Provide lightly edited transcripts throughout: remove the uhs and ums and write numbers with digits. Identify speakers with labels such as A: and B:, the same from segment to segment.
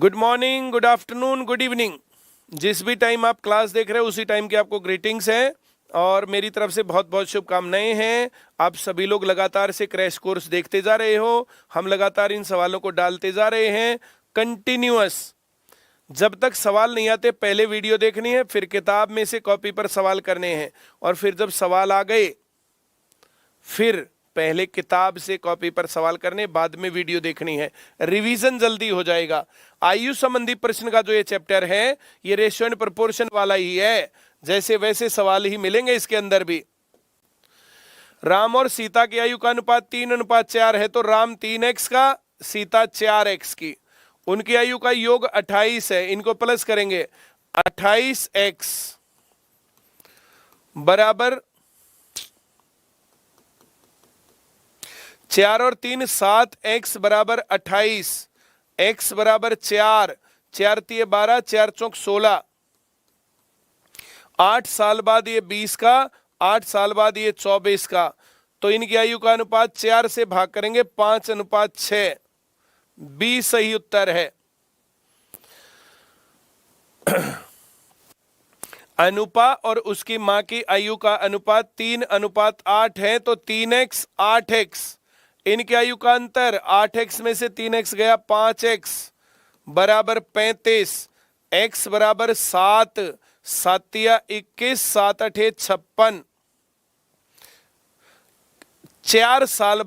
A: Good morning, good afternoon, good evening. जिस भी time आप क्लास देख रहे हो उसी टाइम की आपको ग्रीटिंग्स है और मेरी तरफ से बहुत बहुत शुभकामनाएं हैं। आप सभी लोग लगातार से क्रैश कोर्स देखते जा रहे हो, हम लगातार इन सवालों को डालते जा रहे हैं कंटिन्यूअस। जब तक सवाल नहीं आते पहले वीडियो देखनी है, फिर किताब में से कॉपी पर सवाल करने हैं और फिर जब सवाल आ गए फिर पहले किताब से कॉपी पर सवाल करने, बाद में वीडियो देखनी है। रिवीजन जल्दी हो जाएगा। आयु संबंधी प्रश्न का जो ये चैप्टर है ये रेशियो एंड प्रोपोर्शन वाला ही है, जैसे वैसे सवाल ही मिलेंगे इसके अंदर भी। राम और सीता की आयु का अनुपात 3:4 है, तो राम 3x का, सीता 4x की। उनकी आयु का योग 28 है, इनको प्लस करेंगे 28x बराबर 4 और 3 7x बराबर 28, x बराबर 4, 4 3 12, 4 4 16। 8 साल बाद ये 20 का, 8 साल बाद ये 24 का, तो इनकी आयु का अनुपात 4 से भाग करेंगे 5:6। बी सही उत्तर है। अनुपा और उसकी मां की आयु का अनुपात 3:8 है, तो 3x 8x। इनकी आयु का अंतर 8x में से 3x गया 5x बराबर 35, x बराबर 7, 7 या 21, 7 8 56। 4 साल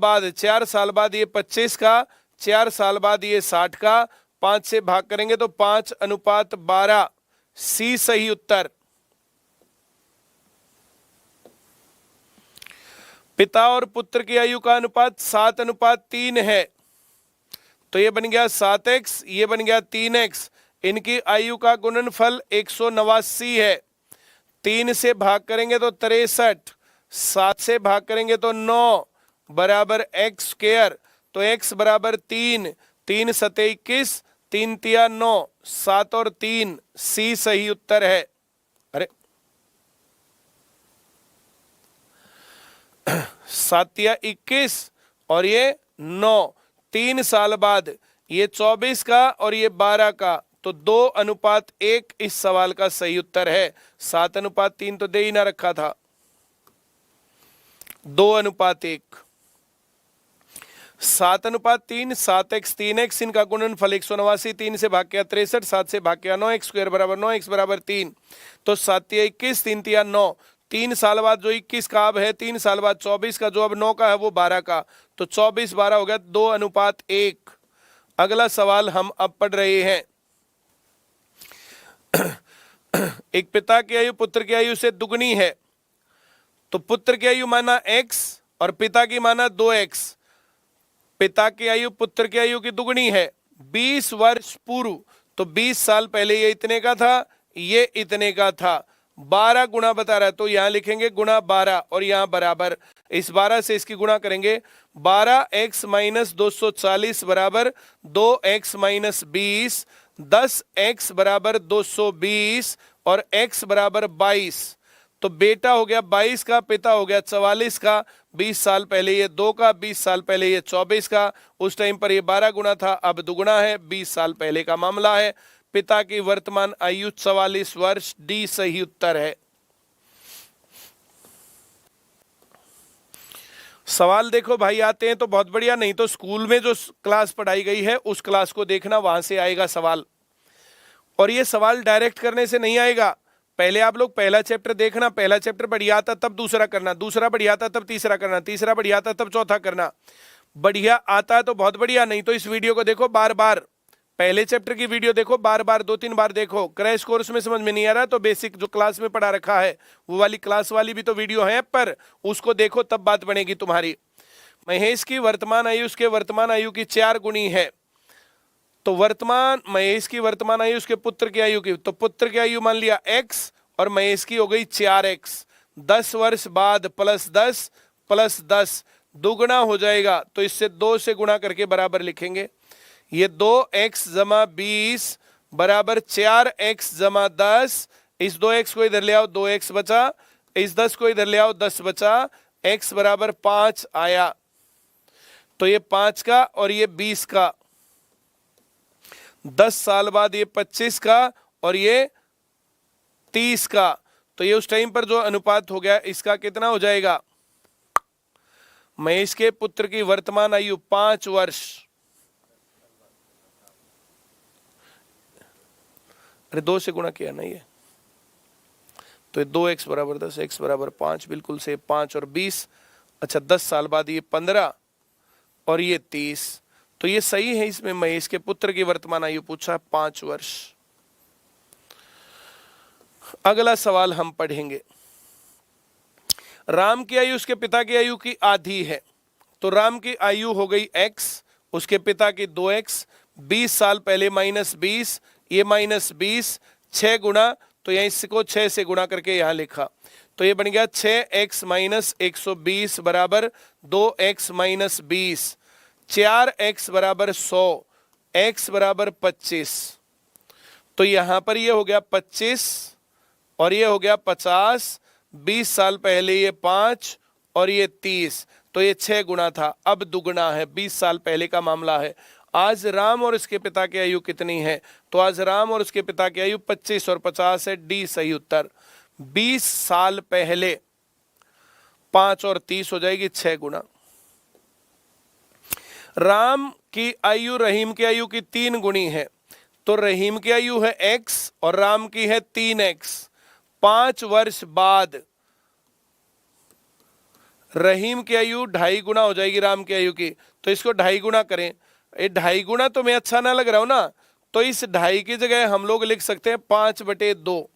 A: बाद ये 25 का, 4 साल बाद ये 60 का, 5 से भाग करेंगे तो 5:12। सी सही उत्तर। पिता और पुत्र की आयु का अनुपात 7:3 है, तो ये बन गया 7x, ये बन गया 3x। इनकी आयु का गुणनफल 189 है। 3 से भाग करेंगे तो 63, 7 से भाग करेंगे तो 9 बराबर x स्क्वायर, तो x बराबर 3, 3 7 21, 3 3 9, 7 और 3। सी सही उत्तर है। अरे 7 या 21 और ये 9, 3 साल बाद ये 24 का और ये 12 का, तो 2:1 इस सवाल का सही उत्तर है। 7:3 तो दे ही ना रखा था, 2:1। 7:3, 7x 3x, इनका गुणनफल 189, 3 से भाग किया 63, 7 से भाग किया 9, x स्क्वायर बराबर 9, x बराबर 3, तो 7 या 21, 3 3 9। 3 साल बाद जो 21 का अब है, 3 साल बाद 24 का, जो अब 9 का है वो 12 का, तो 24 12 हो गया 2:1। अगला सवाल हम अब पढ़ रहे हैं। एक पिता की आयु पुत्र की आयु से दुगनी है, तो पुत्र की आयु माना x और पिता की माना 2x। पिता की आयु पुत्र की आयु की दुगनी है 20 वर्ष पूर्व, तो 20 साल पहले ये इतने का था, ये इतने का था। 12 गुणा बता रहा है, तो यहां लिखेंगे गुणा 12 और यहां बराबर। इस 12 से इसकी गुणा करेंगे, 12x - 240 बराबर 2x - 20, 10x बराबर 220 और x बराबर 22। तो बेटा हो गया 22 का, पिता हो गया 44 का। 20 साल पहले ये 2 का, 20 साल पहले ये 24 का। उस टाइम पर ये 12 गुना था, अब दुगुना है। 20 साल पहले का मामला है। पिता की वर्तमान आयु 44 वर्ष। डी सही उत्तर है। सवाल देखो भाई आते हैं तो बहुत बढ़िया, नहीं तो स्कूल में जो क्लास पढ़ाई गई है उस क्लास को देखना, वहां से आएगा सवाल। और ये सवाल डायरेक्ट करने से नहीं आएगा। पहले आप लोग पहला चैप्टर देखना, पहला चैप्टर बढ़िया आता तब दूसरा करना, दूसरा बढ़िया आता तब तीसरा करना, तीसरा बढ़िया आता तब चौथा करना। बढ़िया आता है तो बहुत बढ़िया, नहीं तो इस वीडियो को देखो बार बार। पहले चैप्टर की वीडियो देखो बार बार, 2-3 बार देखो। क्रैश कोर्स में समझ में नहीं आ रहा तो बेसिक जो क्लास में पढ़ा रखा है वो वाली क्लास वाली भी तो वीडियो है, पर उसको देखो तब बात बनेगी तुम्हारी। महेश की वर्तमान आयु उसके वर्तमान आयु की 4 गुनी है, तो वर्तमान महेश की वर्तमान आयु उसके पुत्र की आयु की, तो पुत्र की आयु मान लिया x और महेश की हो गई 4x। 10 वर्ष बाद +10 +10 दुगुना हो जाएगा, तो इससे 2 से गुणा करके बराबर लिखेंगे। ये 2x + 20 बराबर 4x + 10। इस 2x को इधर ले आओ, 2x बचा। इस 10 को इधर ले आओ, 10 बचा। x बराबर 5 आया, तो ये 5 का और ये 20 का। 10 साल बाद ये 25 का और ये 30 का, तो ये उस टाइम पर जो अनुपात हो गया इसका कितना हो जाएगा? महेश के पुत्र की वर्तमान आयु 5 वर्ष। अरे 2 से गुणा किया ना ये, तो ये 2x बराबर 10, x बराबर 5, बिल्कुल से 5 और 20। अच्छा 10 साल बाद ये 15 और ये 30, तो ये सही है। इसमें महेश के पुत्र की वर्तमान आयु पूछा 5 वर्ष। अगला सवाल हम पढ़ेंगे। राम की आयु उसके पिता की आयु की आधी है, तो राम की आयु हो गई x, उसके पिता की 2x, 20 साल पहले माइनस 20, ये माइनस 20, 6 गुणा, तो यहां इसको 6 से गुणा करके यहां लिखा, तो ये बन गया 6x माइनस 120 बराबर 2x माइनस 20, 4x बराबर 100, x बराबर 25, तो यहां पर ये हो गया 25 और ये हो गया 50, 20 साल पहले ये 5 और ये 30, तो ये 6 गुना था, अब दुगना है, 20 साल पहले का मामला है। आज राम और उसके पिता की आयु कितनी है? तो आज राम और उसके पिता की आयु 25 और 50 है, डी सही उत्तर। 20 साल पहले 5 और 30 हो जाएगी 6 गुना। राम की आयु रहीम की आयु की 3 गुनी है, तो रहीम की आयु है x और राम की है 3x। 5 वर्ष बाद रहीम की आयु 2.5 गुना हो जाएगी राम की आयु की, तो इसको 2.5 गुना करें। ये 2.5 गुना तो मैं अच्छा ना लग रहा हूं ना, तो इस 2.5 की जगह हम लोग लिख सकते हैं 5/2।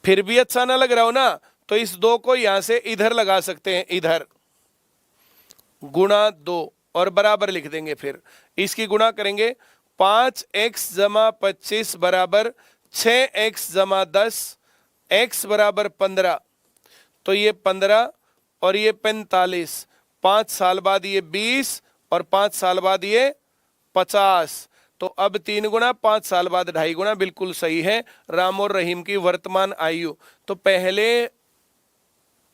A: फिर भी अच्छा ना लग रहा हो ना, तो इस 2 को यहां से इधर लगा सकते हैं, इधर गुणा 2 और बराबर लिख देंगे। फिर इसकी गुणा करेंगे, 5x जमा 25 बराबर 6x जमा 10, x बराबर 15, तो ये 15 और ये 45, 5 साल बाद ये 20 और 5 साल बाद ये 50, तो अब 3 गुना, 5 साल बाद 2.5 गुना, बिल्कुल सही है। राम और रहीम की वर्तमान आयु, तो पहले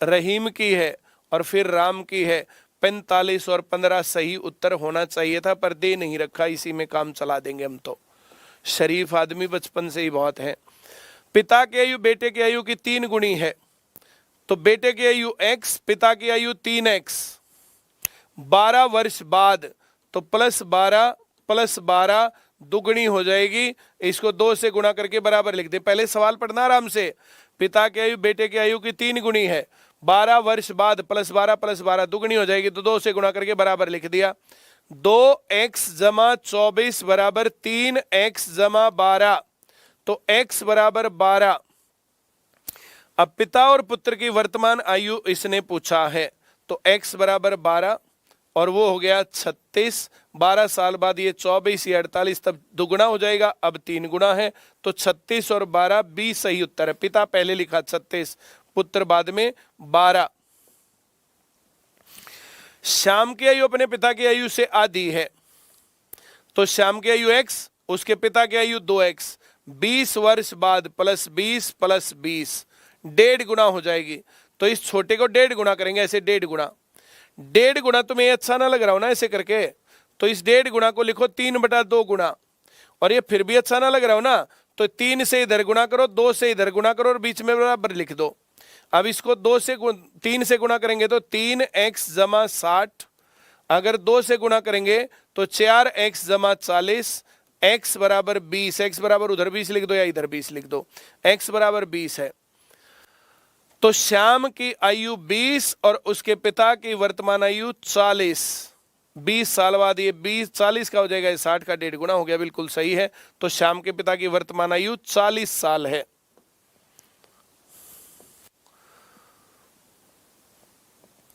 A: रहीम की है और फिर राम की है, 45 और 15 सही उत्तर होना चाहिए था, पर दे नहीं रखा, इसी में काम चला देंगे हम। तो शरीफ आदमी बचपन से ही बहुत है। पिता की आयु बेटे की आयु की 3 गुनी है, तो बेटे की आयु x, पिता की आयु 3x। 12 वर्ष बाद, तो +12 + 12 दुगनी हो जाएगी, इसको 2 से गुणा करके बराबर लिख दे। पहले सवाल पढ़ना आराम से। पिता की आयु बेटे की आयु की 3 गुनी है, 12 वर्ष बाद +12 + 12 दुगनी हो जाएगी, तो 2 से गुणा करके बराबर लिख दिया। 2x जमा 24 बराबर 3x जमा 12, तो x बराबर 12। अब पिता और पुत्र की वर्तमान आयु इसने पूछा है, तो x बराबर 12 और वो हो गया 36, 12 साल बाद ये 24, ये 48, तब दुगुना हो जाएगा, अब 3 गुना है, तो 36 और 12 20 सही उत्तर है। पिता पहले लिखा 36, पुत्र बाद में 12। श्याम की आयु अपने पिता की आयु से आधी है, तो श्याम की आयु x, उसके पिता की आयु 2x। 20 वर्ष बाद +20 + 20 1.5 गुना हो जाएगी, तो इस छोटे को 1.5 गुना करेंगे, ऐसे 1.5 गुना। 1.5 गुना तुम्हें अच्छा ना लग रहा हो ना ऐसे करके, तो इस 1.5 गुना को लिखो 3/2 गुना, और ये फिर भी अच्छा ना लग रहा हो ना, तो 3 से इधर गुना करो, 2 से इधर गुना करो और बीच में बराबर लिख दो। अब इसको 3 से गुणा करेंगे तो 3x जमा 60, अगर 2 से गुणा करेंगे तो 4x जमा 40, x बराबर 20, x बराबर उधर 20 लिख दो या इधर 20 लिख दो, x बराबर 20 है। तो श्याम की आयु 20 और उसके पिता की वर्तमान आयु 40। 20 साल बाद ये 20 40 का हो जाएगा, 60 का 1.5 गुना हो गया, बिल्कुल सही है। तो श्याम के पिता की वर्तमान आयु 40 साल है।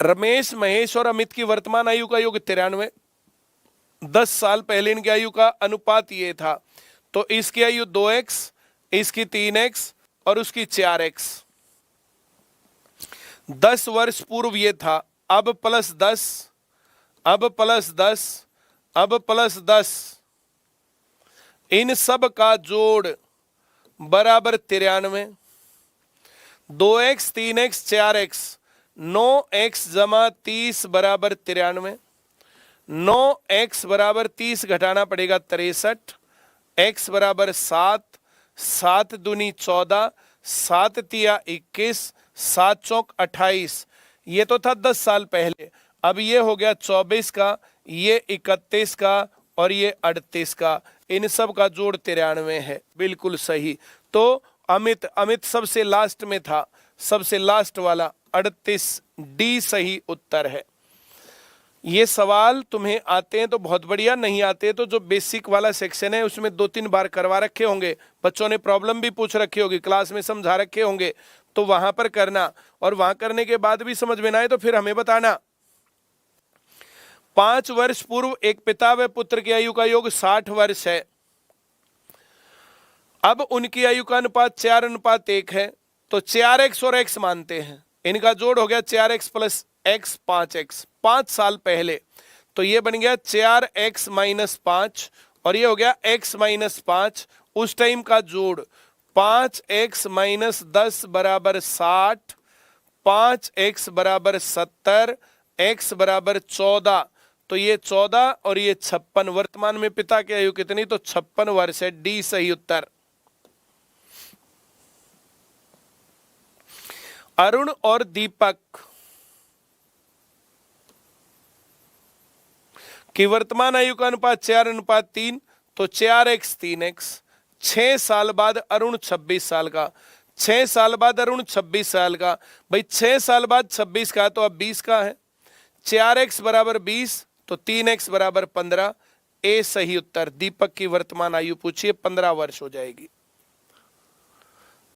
A: रमेश, महेश और अमित की वर्तमान आयु का योग 93। 10 साल पहले इनकी आयु का अनुपात ये था, तो इसकी आयु 2x, इसकी 3x और उसकी 4x। 10 वर्ष पूर्व ये था, अब +10, अब +10, अब +10, इन सब का जोड़ बराबर 93। 2x, 3x, 4x, 9x जमा 30 बराबर 93। 9x बराबर 30 घटाना पड़ेगा 63, x बराबर 7, 7 दूनी 14, 7 तिया 21, 7 चौक 28। ये तो था 10 साल पहले। अब ये हो गया 24 का, ये 31 का और ये 38 का। इन सब का जोड़ 93 है। बिल्कुल सही। तो अमित सबसे लास्ट में था, सबसे लास्ट वाला 38 डी सही उत्तर है। ये सवाल तुम्हें आते हैं तो बहुत बढ़िया, नहीं आते तो जो बेसिक वाला सेक्शन है उसमें 2-3 बार करवा रखे होंगे, बच्चों ने प्रॉब्लम भी पूछ रखी होगी, क्लास में समझा रखे होंगे, तो वहां पर करना। और वहां करने के बाद भी समझ में ना आए तो फिर हमें बताना। 5 वर्ष पूर्व एक पिता व पुत्र की आयु का योग 60 वर्ष है। अब उनकी आयु का अनुपात 4:1 है। तो 4x और x मानते हैं, इनका जोड़ हो गया 4x प्लस x 5x। 5 साल पहले तो ये बन गया 4x माइनस 5 और ये हो गया x माइनस 5। उस टाइम का जोड़ 5x माइनस 10 बराबर 60, 5x बराबर 70, x बराबर 14। तो ये 14 और ये 56। वर्तमान में पिता की आयु कितनी? तो 56 वर्ष है। डी सही उत्तर। अरुण और दीपक की वर्तमान आयु का अनुपात 4:3, तो 4x 3x। 6 साल बाद अरुण 26 साल का। 6 साल बाद अरुण 26 साल का। भाई 6 साल बाद 26 का, तो अब 20 का है। 4x बराबर 20, तो 3x बराबर 15। ए सही उत्तर। दीपक की वर्तमान आयु पूछिए, 15 वर्ष हो जाएगी।